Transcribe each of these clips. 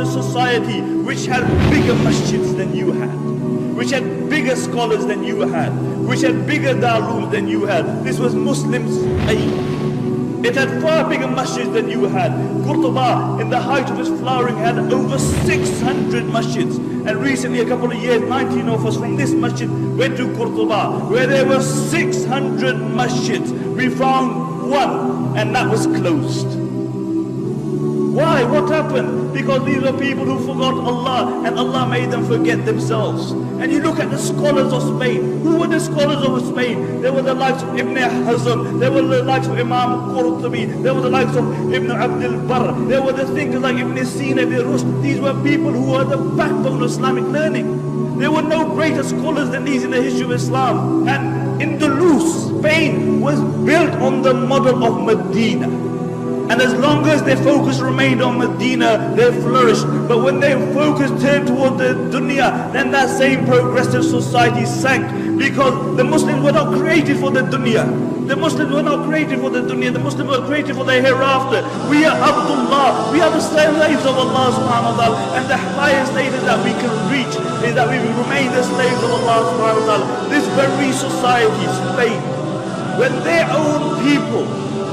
progressive society which had bigger masjids than you had, which had bigger scholars than you had, which had bigger darul than you had. This was Muslims' aim. It had far bigger masjids than you had. Qurtuba, in the height of its flowering, had over 600 masjids. And recently, a couple of years, 19 of us from this masjid went to Qurtuba, where there were 600 masjids. We found one, and that was closed. Why? What happened? Because these were people who forgot Allah, and Allah made them forget themselves. And you look at the scholars of Spain. Who were the scholars of Spain? There were the likes of Ibn Hazm, there were the likes of Imam Qurtubi, there were the likes of Ibn Abdul Barr, there were the thinkers like Ibn Sina, Ibn Rushd. These were people who were the backbone of Islamic learning. There were no greater scholars than these in the history of Islam. And Andalus, Spain, was built on the model of Medina. And as long as their focus remained on Medina, they flourished. But when their focus turned toward the dunya, then that same progressive society sank. Because the Muslims were not created for the dunya. The Muslims were not created for the dunya. The Muslims were created for the hereafter. We are Abdullah. We are the slaves of Allah subhanahu wa ta'ala. And the highest status that we can reach is that we will remain the slaves of Allah subhanahu wa ta'ala. This very society, Spain, when their own people,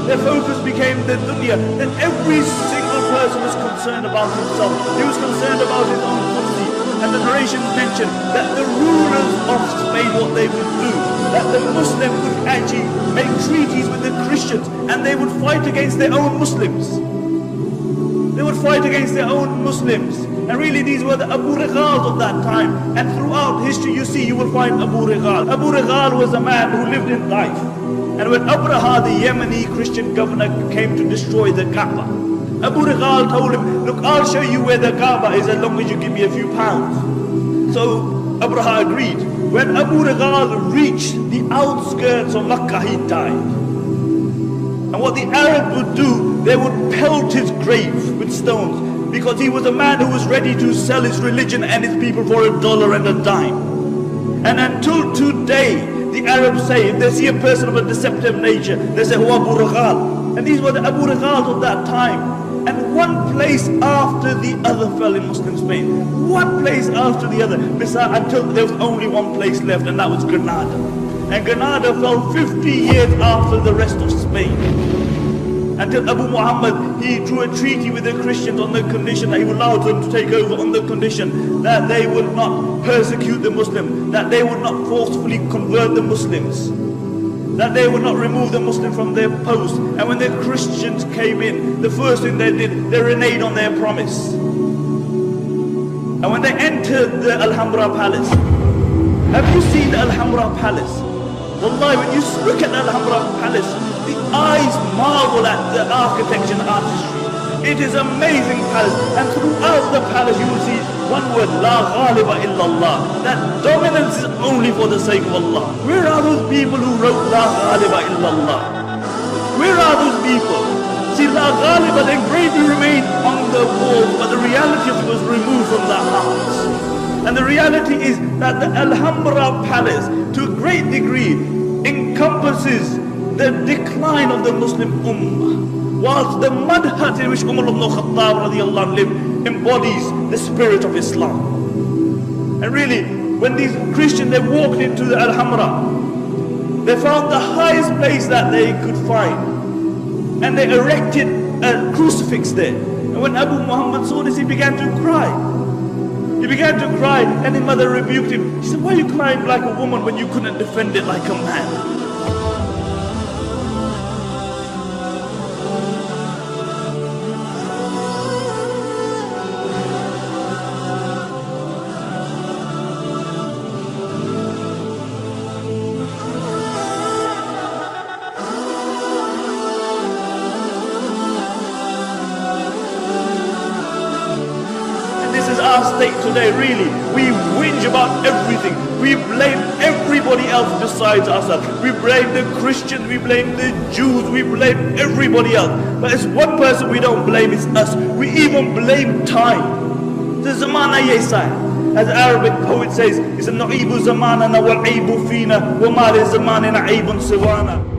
their focus became the dunya, then every single person was concerned about himself. He was concerned about his own kursi. And the narrations mention that the rulers of Spain, what they would do, that the Muslims would actually make treaties with the Christians, and they would fight against their own Muslims. They would fight against their own Muslims. And really these were the Abu Righals of that time. And throughout history you will find Abu Righal. Abu Righal was a man who lived in Taif. And when Abraha, the Yemeni Christian governor, came to destroy the Kaaba, Abu Righal told him, look, I'll show you where the Kaaba is as long as you give me a few pounds. So Abraha agreed. When Abu Righal reached the outskirts of Makkah, he died. And what the Arabs would do, they would pelt his grave with stones, because he was a man who was ready to sell his religion and his people for $1 and a dime. And until today, the Arabs say, if they see a person of a deceptive nature, they say, Huwa Abu Righal. And these were the Abu Righals of that time. And one place after the other fell in Muslim Spain. One place after the other. Until there was only one place left, and that was Granada. And Granada fell 50 years after the rest of Spain. Until Abu Muhammad, he drew a treaty with the Christians on the condition that he would allow them to take over, on the condition that they would not persecute the Muslims, that they would not forcefully convert the Muslims, that they would not remove the Muslims from their post. And when the Christians came in, the first thing they did, they reneged on their promise. And when they entered the Alhambra Palace, have you seen the Alhambra Palace? Wallahi, when you look at the Alhambra Palace, the eyes marvel at the architecture and artistry. It is amazing palace, and throughout the palace you will see one word, La Ghaliba illallah. That dominance is only for the sake of Allah. Where are those people who wrote La Ghaliba illallah? Where are those people? See, La Ghaliba, the engraving remained on the walls, but the reality of it was removed from the hearts. And the reality is that the Alhambra Palace, to a great degree, encompasses the decline of the Muslim Ummah, whilst the mud hut in which Umar ibn Khattab radiallahu anh lived embodies the spirit of Islam. And really, when these Christians, they walked into the Alhambra, they found the highest place that they could find, and they erected a crucifix there. And when Abu Muhammad saw this, he began to cry. He began to cry, and his mother rebuked him. She said, why are you crying like a woman when you couldn't defend it like a man? Our state today, really, we whinge about everything. We blame everybody else besides ourselves. We blame the Christians, we blame the Jews, we blame everybody else. But it's one person we don't blame, it's us. We even blame time. The zamana yesa, as the Arabic poet says, it's a na'ibu zamanana wal aibu fina wa ma li zamanina aibun siwana.